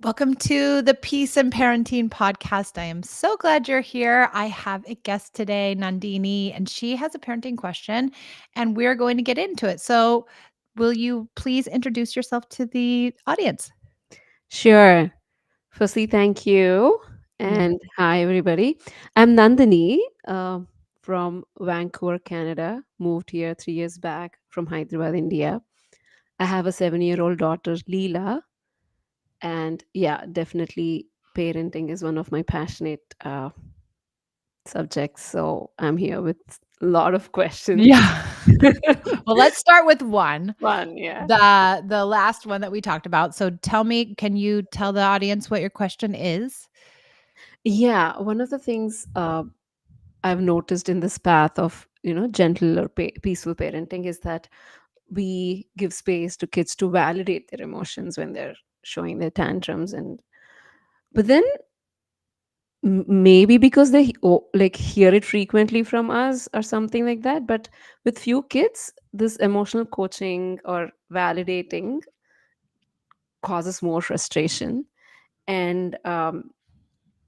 Welcome to the Peace and Parenting podcast. I am so glad you're here. I have a guest today, Nandini, and she has a parenting question, and we're going to get into it. So, will you please introduce yourself to the audience? Sure. Firstly, thank you. Yeah. And hi, everybody. I'm Nandini from Vancouver, Canada. Moved here 3 years back from Hyderabad, India. I have a 7-year-old daughter, Leela. And yeah, definitely parenting is one of my passionate subjects. So I'm here with a lot of questions. Yeah. Well, let's start with one. Fun, yeah. The last one that we talked about. So tell me, can you tell the audience what your question is? Yeah, one of the things I've noticed in this path of gentle or peaceful parenting is that we give space to kids to validate their emotions when they're showing their tantrums, and but then maybe because they like hear it frequently from us or something like that. But with few kids, this emotional coaching or validating causes more frustration, and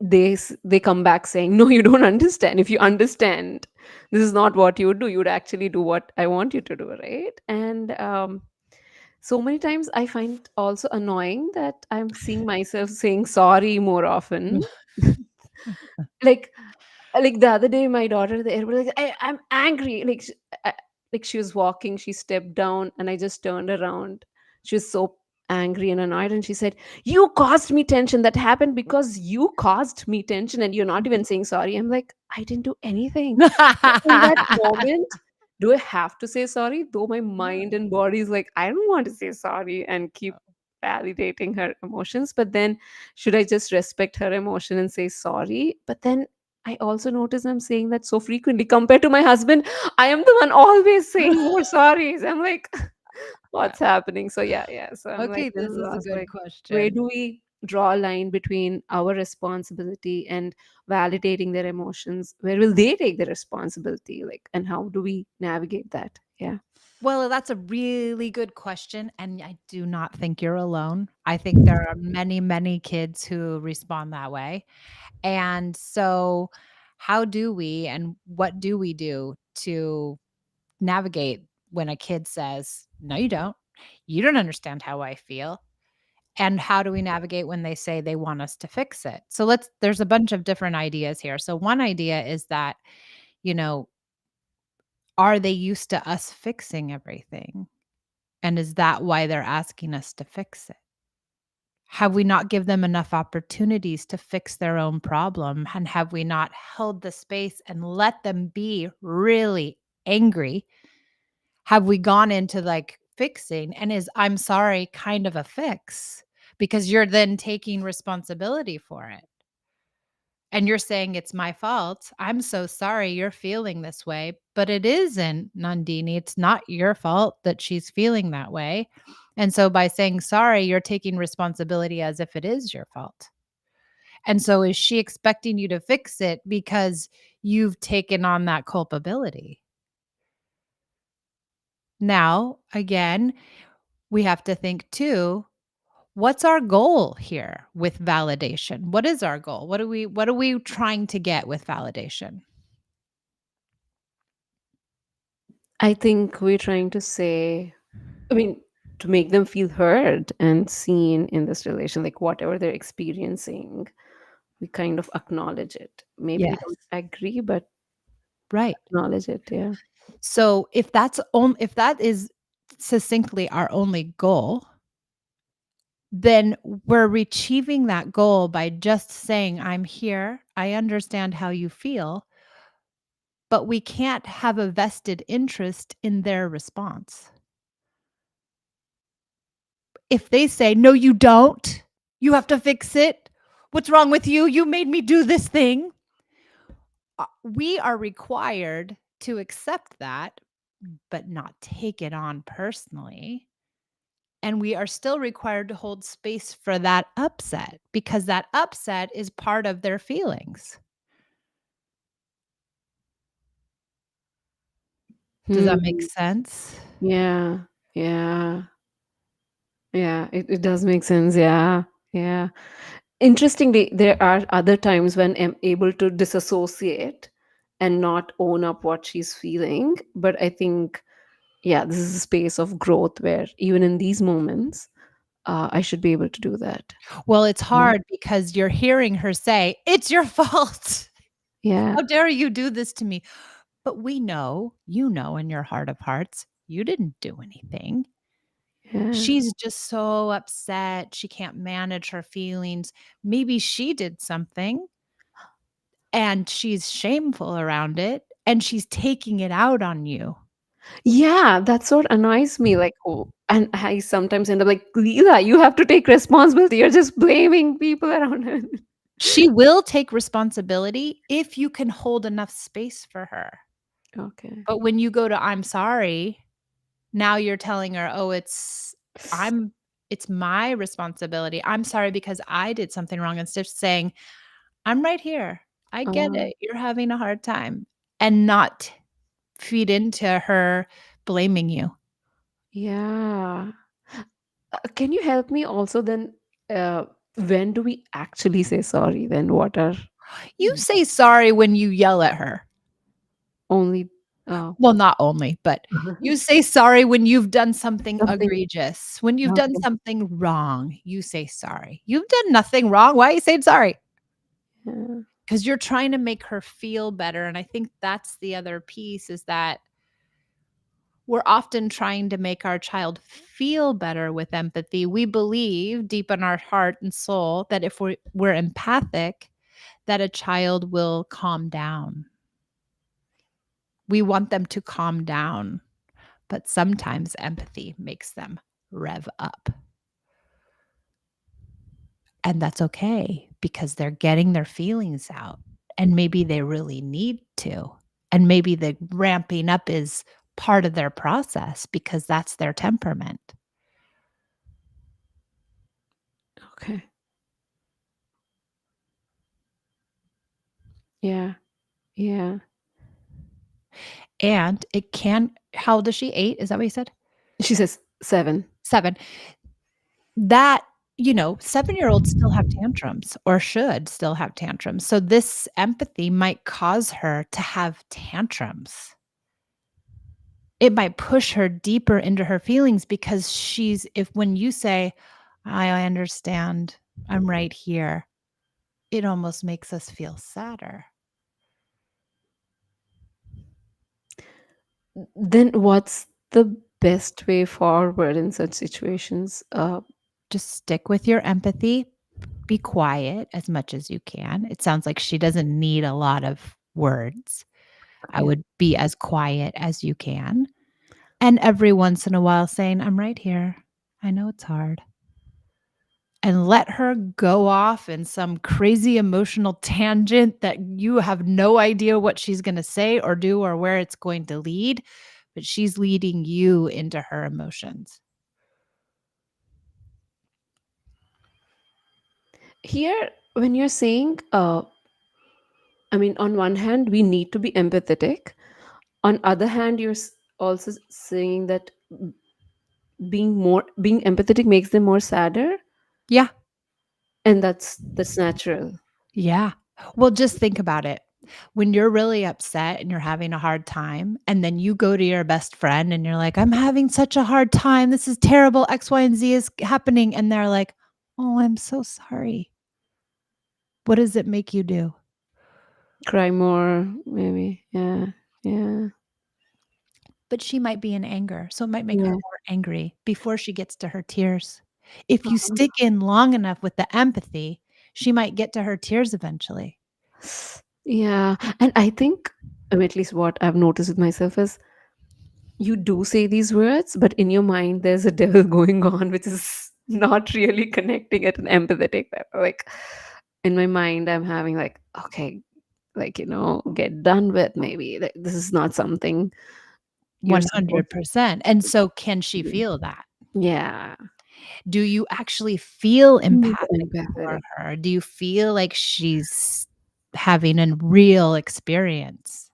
they come back saying, no, you don't understand. If you understand, this is not what you would do. You would actually do what I want you to do, right? And so many times I find also annoying that I'm seeing myself saying sorry more often. like like the other day, my daughter, there was like, I'm angry. Like she was walking, she stepped down, and I just turned around. She was so angry and annoyed, and she said, "You caused me tension. That happened because you caused me tension, and you're not even saying sorry." I'm like, I didn't do anything. In that moment, do I have to say sorry? Though my mind and body is like, I don't want to say sorry and keep validating her emotions. But then, should I just respect her emotion and say sorry? But then I also notice I'm saying that so frequently compared to my husband. I am the one always saying more sorries. I'm like, what's happening? So yeah, yeah. So I'm like, Okay, this this is is a also good like, where question. do we draw a line between our responsibility and validating their emotions? Where will they take the responsibility, like, and how do we navigate that? Yeah. Well, that's a really good question, and I do not think you're alone. I think there are many, many kids who respond that way. And so, how do we and what do we do to navigate when a kid says, "No, you don't. You don't understand how I feel." And how do we navigate when they say they want us to fix it? So there's a bunch of different ideas here. So one idea is that, you know, are they used to us fixing everything? And is that why they're asking us to fix it? Have we not give them enough opportunities to fix their own problem? And have we not held the space and let them be really angry? Have we gone into like fixing? And is I'm sorry kind of a fix? Because you're then taking responsibility for it. And you're saying it's my fault. I'm so sorry you're feeling this way, but it isn't, Nandini. It's not your fault that she's feeling that way. And so by saying sorry, you're taking responsibility as if it is your fault. And so is she expecting you to fix it because you've taken on that culpability? Now, again, we have to think too, what's our goal here with validation? What is our goal? What are we trying to get with validation? I think we're trying to say, I mean, to make them feel heard and seen in this relation, like whatever they're experiencing, we kind of acknowledge it. Maybe we Yes. don't agree, but Right. acknowledge it. Yeah. So if that is succinctly our only goal, then we're achieving that goal by just saying, "I'm here. I understand how you feel," but we can't have a vested interest in their response. If they say, "No, you don't. You have to fix it. What's wrong with you? You made me do this thing." We are required to accept that, but not take it on personally. And we are still required to hold space for that upset because that upset is part of their feelings. Does that make Hmm. sense? Yeah. Yeah. Yeah. It does make sense. Yeah. Yeah. Interestingly, there are other times when I'm able to disassociate and not own up what she's feeling. But I think, yeah, this is a space of growth where even in these moments, I should be able to do that. Well, it's Yeah. hard because you're hearing her say, "It's your fault. Yeah. How dare you do this to me?" But we know, you know in your heart of hearts, you didn't do anything. Yeah. She's just so upset, she can't manage her feelings. Maybe she did something and she's shameful around it, and she's taking it out on you. Yeah, that's what annoys me. Like, oh, and I sometimes end up like, Leela, you have to take responsibility. You're just blaming people around her. She will take responsibility if you can hold enough space for her. Okay. But when you go to, "I'm sorry," now you're telling her, "Oh, I'm it's my responsibility. I'm sorry because I did something wrong," instead of saying, "I'm right here. I get Oh, it. You're having a hard time," and not feed into her blaming you. yeah. Can you help me also then? Uh, when do we actually say sorry? Then what are You say sorry when you yell at her. only oh, Well, not only, but you say sorry when you've done something something? egregious. When you've done Okay. something wrong, you say sorry. You've done nothing wrong. Why are you saying sorry? Yeah. 'Cause you're trying to make her feel better, and I think that's the other piece is that we're often trying to make our child feel better with empathy. We believe deep in our heart and soul that if we're empathic, that a child will calm down. We want them to calm down, but sometimes empathy makes them rev up. And that's okay because they're getting their feelings out and maybe they really need to. And maybe the ramping up is part of their process because that's their temperament. Okay. Yeah. Yeah. And it can how old is she? 8? Is that what you said? She says 7. 7. That 7-year-olds still have tantrums or should still have tantrums. So this empathy might cause her to have tantrums. It might push her deeper into her feelings because she's if when you say, I understand. I'm right here." It almost makes us feel sadder. Then what's the best way forward in such situations? Just stick with your empathy. Be quiet as much as you can. It sounds like she doesn't need a lot of words. I Yeah. would be as quiet as you can. And every once in a while saying, "I'm right here. I know it's hard." And let her go off in some crazy emotional tangent that you have no idea what she's gonna say or do or where it's going to lead, but she's leading you into her emotions. Here, when you're saying, I mean, on one hand, we need to be empathetic. On other hand, you're also saying that being empathetic makes them more sadder, Yeah, and that's natural. yeah. Well, just think about it. When you're really upset and you're having a hard time, and then you go to your best friend and you're like, "I'm having such a hard time. This is terrible. X, Y, and Z is happening." And they're like, "Oh, I'm so sorry." What does it make you do? Cry more, maybe. Yeah, yeah, But she might be in anger, so it might make her yeah. more angry before she gets to her tears. If you Uh-huh. stick in long enough with the empathy, she might get to her tears eventually. Yeah, and I think, I mean, at least what I've noticed with myself is you do say these words, but in your mind, there's a devil going on, which is not really connecting at an empathetic level. Like in my mind, I'm having like, okay, like, get done with maybe. Like, this is not something you're supposed 100%. And to so can she do. feel that? Yeah. Do you actually feel Mm, empathic for empathetic. her? Do you feel like she's having a real experience?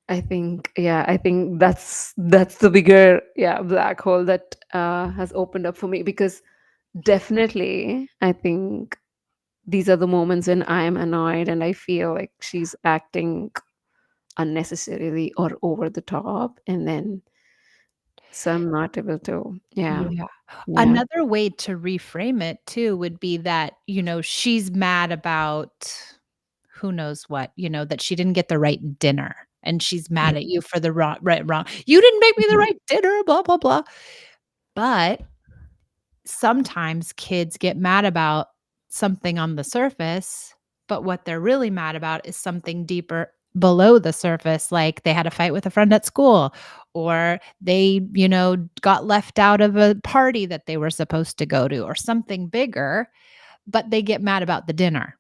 I think that's the bigger, yeah, black hole that has opened up for me because Definitely, I think these are the moments when I am annoyed and I feel like she's acting unnecessarily or over the top, and then so I'm not able to. Yeah, Yeah. yeah, Another way to reframe it too would be that, she's mad about who knows what, that she didn't get the right dinner, and she's yeah, mad at you for the wrong, "You didn't make me the mhm, right dinner, blah, blah, blah." But sometimes kids get mad about something on the surface, but what they're really mad about is something deeper below the surface, like they had a fight with a friend at school, or they, got left out of a party that they were supposed to go to, or something bigger, but they get mad about the dinner.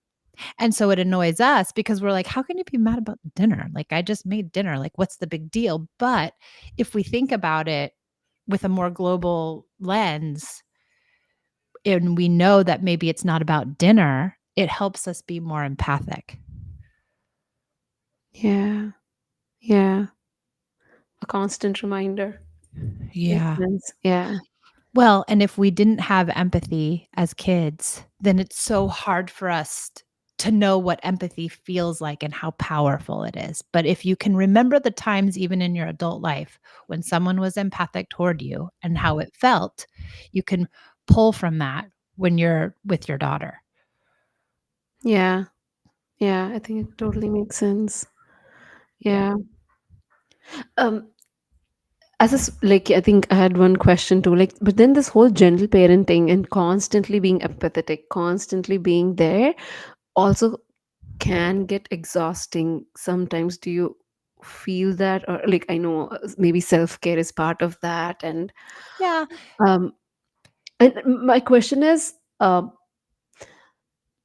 And so it annoys us because we're like, how can you be mad about dinner? Like, I just made dinner. Like, what's the big deal? But if we think about it with a more global lens, and we know that maybe it's not about dinner, it helps us be more empathic. yeah, yeah. A constant reminder. Makes Yeah. sense. Yeah, Well, and if we didn't have empathy as kids, then it's so hard for us to know what empathy feels like and how powerful it is. But if you can remember the times, even in your adult life, when someone was empathic toward you and how it felt, you can pull from that when you're with your daughter. yeah, yeah. I think it totally makes sense. Yeah. Yeah. Um, like, I think I had one question too. Like, but then this whole gentle parenting and constantly being empathetic, constantly being there, also can get exhausting sometimes. Do you feel that? Or like, I know maybe self-care is part of that. Yeah. Um and my question is,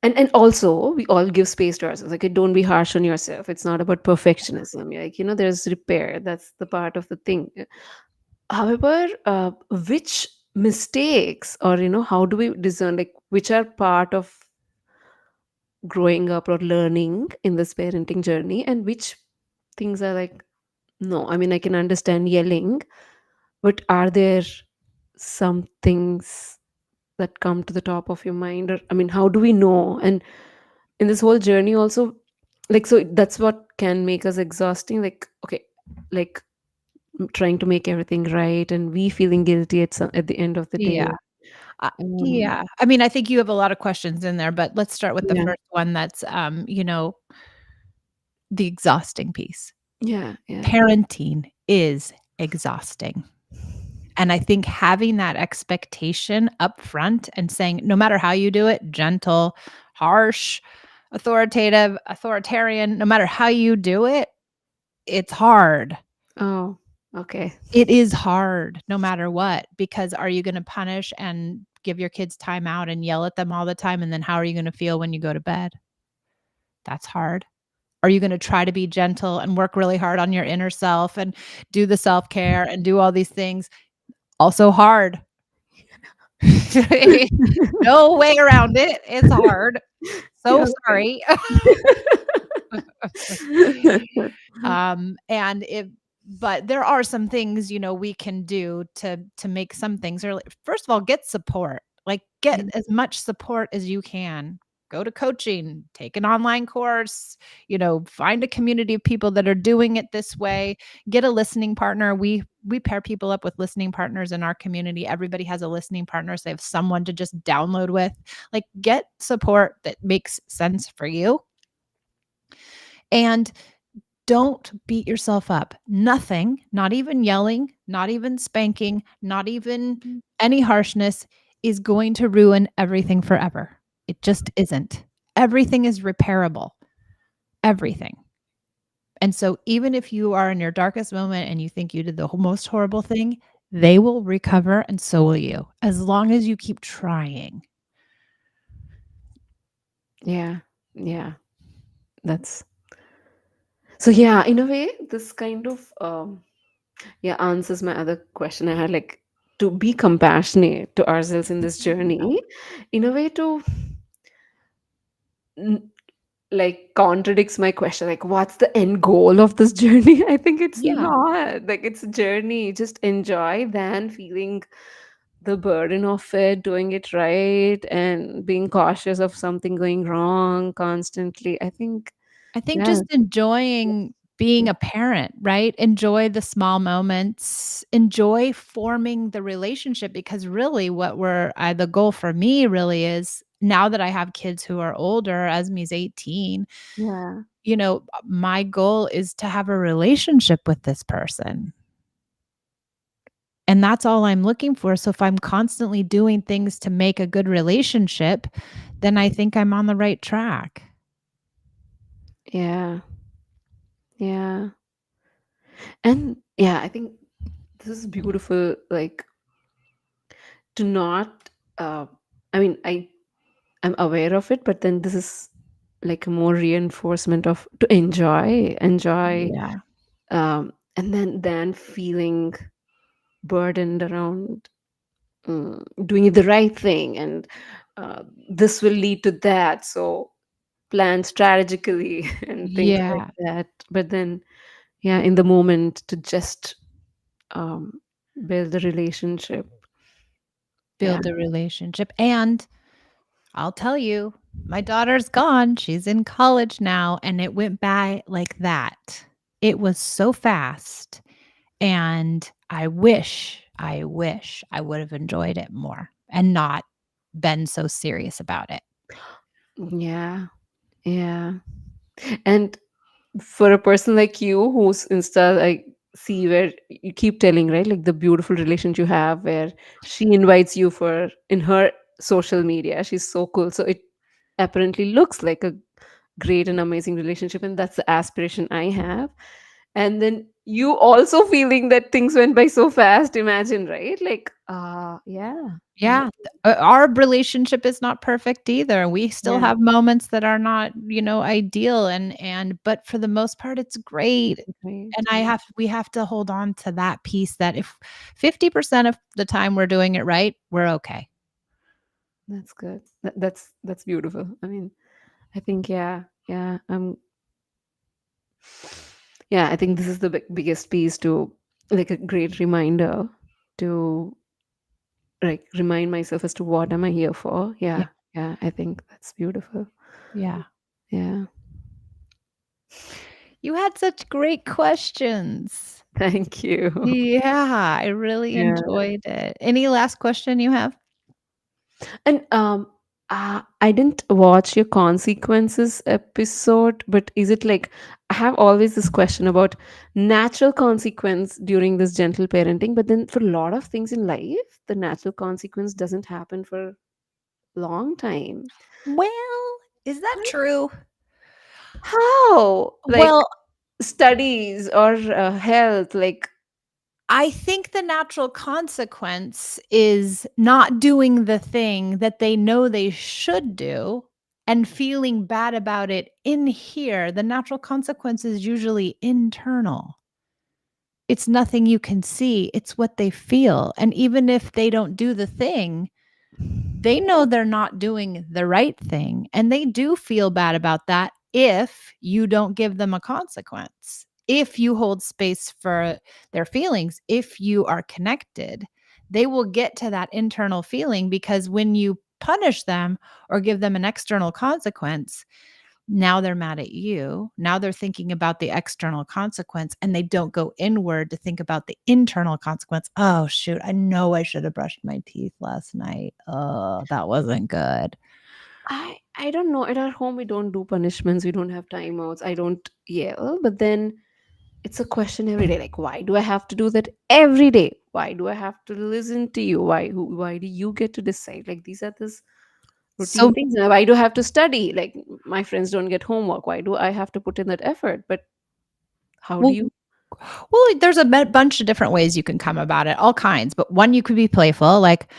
and also we all give space to ourselves. Like, don't be harsh on yourself. It's not about perfectionism. Like, there's repair. That's the part of the thing. However, which mistakes, or how do we discern, like, which are part of growing up or learning in this parenting journey, and which things are like, no, I mean, I can understand yelling, but are there some things that come to the top of your mind? Or, I mean, how do we know? And in this whole journey also, like, so that's what can make us exhausting. Like, okay, like, trying to make everything right and we feeling guilty at the end of the day. Yeah. Uh, um yeah. I mean, I think you have a lot of questions in there, but let's start with the yeah, first one that's, the exhausting piece. yeah, yeah. Parenting is exhausting. And I think having that expectation up front and saying, no matter how you do it, gentle, harsh, authoritative, authoritarian, no matter how you do it, it's hard. Oh, okay. It is hard no matter what, because are you gonna punish and give your kids time out and yell at them all the time, and then how are you gonna feel when you go to bed? That's hard. Are you gonna try to be gentle and work really hard on your inner self and do the self-care and do all these things? Also hard. No way around it. It's hard. So Yeah, okay. sorry. And if but there are some things, we can do to make some things early. First of all, get support. Like, get Yeah. as much support as you can. Go to coaching, take an online course, find a community of people that are doing it this way. Get a listening partner. We pair people up with listening partners in our community. Everybody has a listening partner, so they have someone to just download with. Like, get support that makes sense for you. And don't beat yourself up. Nothing, not even yelling, not even spanking, not even any harshness is going to ruin everything forever. It just isn't. Everything is repairable. Everything. And so even if you are in your darkest moment and you think you did the most horrible thing, they will recover and so will you, as long as you keep trying. Yeah, yeah. That's so, yeah, in a way, this kind of yeah, answers my other question I had, like, to be compassionate to ourselves in this journey, in a way, to n- like, contradicts my question, like, what's the end goal of this journey? I think it's Yeah. not like, it's a journey, just enjoy than feeling the burden of it, doing it right, and being cautious of something going wrong constantly. I think, I think yeah, just enjoying being a parent, right? Enjoy the small moments, enjoy forming the relationship because really what the goal for me really is now that I have kids who are older, Esme's 18, yeah, my goal is to have a relationship with this person. And that's all I'm looking for. So if I'm constantly doing things to make a good relationship, then I think I'm on the right track. yeah, yeah. And yeah, I think this is beautiful. Like, to not, uh, I mean, I'm aware of it, but then this is like a more reinforcement of to enjoy, Yeah. and then feeling burdened around doing the right thing, and uh, this will lead to that. So plan strategically and things like Yeah. that. But then, yeah, in the moment to just um, build a relationship. Yeah. Build a relationship. And I'll tell you, my daughter's gone. She's in college now, and it went by like that. It was so fast. And I wish I would have enjoyed it more and not been so serious about it. Yeah. Yeah. And for a person like you who's insta, I see where you keep telling, right, like the beautiful relationship you have where she invites you for in her social media. She's so cool. So it apparently looks like a great and amazing relationship, and that's the aspiration I have. And then you also feeling that things went by so fast, imagine, right? Like, yeah, yeah, Yeah, our relationship is not perfect either. We still yeah, have moments that are not, ideal but for the most part it's great. And great, I yeah. have we have to hold on to that piece that if 50% of the time we're doing it right, we're okay. That's good. That's beautiful. I mean, I think, yeah, yeah. Yeah, I think this is the biggest piece to, like, a great reminder to, like, remind myself as to what am I here for. Yeah, Yeah, yeah. I think that's beautiful. yeah. Yeah. You had such great questions. Thank you. Yeah, I really Yeah. enjoyed it. Any last question you have? And I didn't watch your consequences episode, but is it like, I have always this question about natural consequence during this gentle parenting, but then for a lot of things in life, the natural consequence doesn't happen for a long time. Well, is that true? How? Like Well, studies or health, like, I think the natural consequence is not doing the thing that they know they should do and feeling bad about it in here. The natural consequence is usually internal. It's nothing you can see, it's what they feel. And even if they don't do the thing, they know they're not doing the right thing, and they do feel bad about that if you don't give them a consequence. If you hold space for their feelings, if you are connected, they will get to that internal feeling because when you punish them or give them an external consequence, now they're mad at you. Now they're thinking about the external consequence and they don't go inward to think about the internal consequence. Oh, shoot. I know I should have brushed my teeth last night. Oh, that wasn't good. I don't know. At our home, we don't do punishments. We don't have timeouts. I don't yell, but then it's a question every day. Like, why do I have to do that every day? Why do I have to listen to you? Why do you get to decide? Like, these are this routine So, things. And why do I have to study? Like, my friends don't get homework. Why do I have to put in that effort? But how do well, you? there's a bunch of different ways you can come about it, all kinds. But one, you could be playful, like,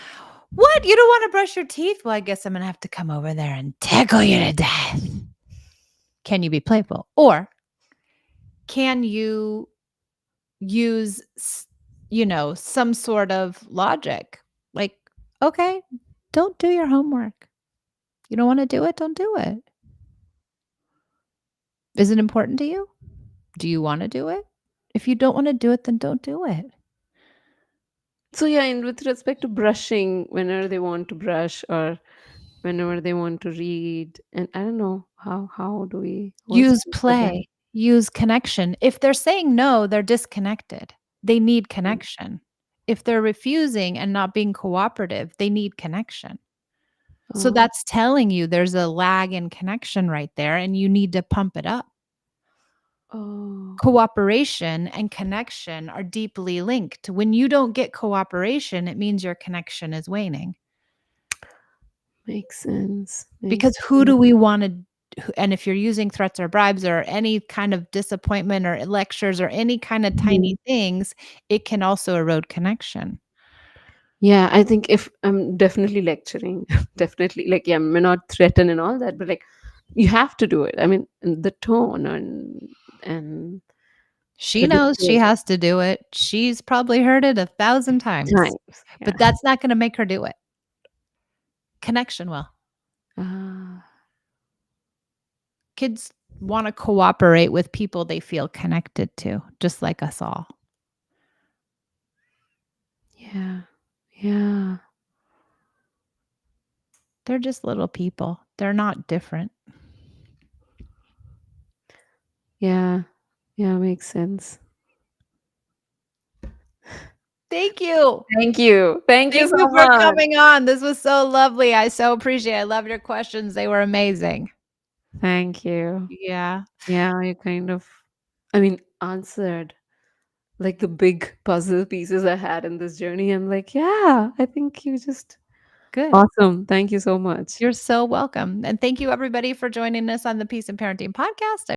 "What? You don't want to brush your teeth? Well, I guess I'm gonna have to come over there and tickle you to death." Can you be playful? Or can you use some sort of logic? Like, "Okay, don't do your homework. You don't wanna do it? Don't do it. Is it important to you? Do you wanna do it? If you don't wanna do it, then don't do it." So yeah, and with respect to brushing, whenever they want to brush or whenever they want to read, and I don't know how do we what's Use for them? play, use connection. If they're saying no, they're disconnected. They need Mm. connection. If they're refusing and not being cooperative, they need connection. So Oh, that's telling you there's a lag in connection right there and you need to pump it up. oh, Cooperation and connection are deeply linked. When you don't get cooperation, it means your connection is waning. makes sense. Because Makes who sense. do we wanna and if you're using threats or bribes or any kind of disappointment or lectures or any kind of Mhm. tiny things, it can also erode connection. Yeah, I think if I'm definitely lecturing, definitely like yeah, may not threaten and all that, but like you have to do it. I mean, and the tone and She the knows she discourse has to do it. She's probably heard it 1,000 times, times. but Yeah. that's not gonna make her do it. Connection will. Ah, Kids wanna cooperate with people they feel connected to, just like us all. yeah. Yeah. They're just little people. They're not different. Yeah. Yeah, makes sense. Thank you. Thank you. Thank you Thank so you for much. coming on. This was so lovely. I so appreciate it. I love your questions. They were amazing. Thank you. Yeah, Yeah, you kind of I mean, answered like the big puzzle pieces I had in this journey. I'm like, yeah, I think you just good. awesome. Thank you so much. You're so welcome. And thank you, everybody, for joining us on the Peace and Parenting podcast.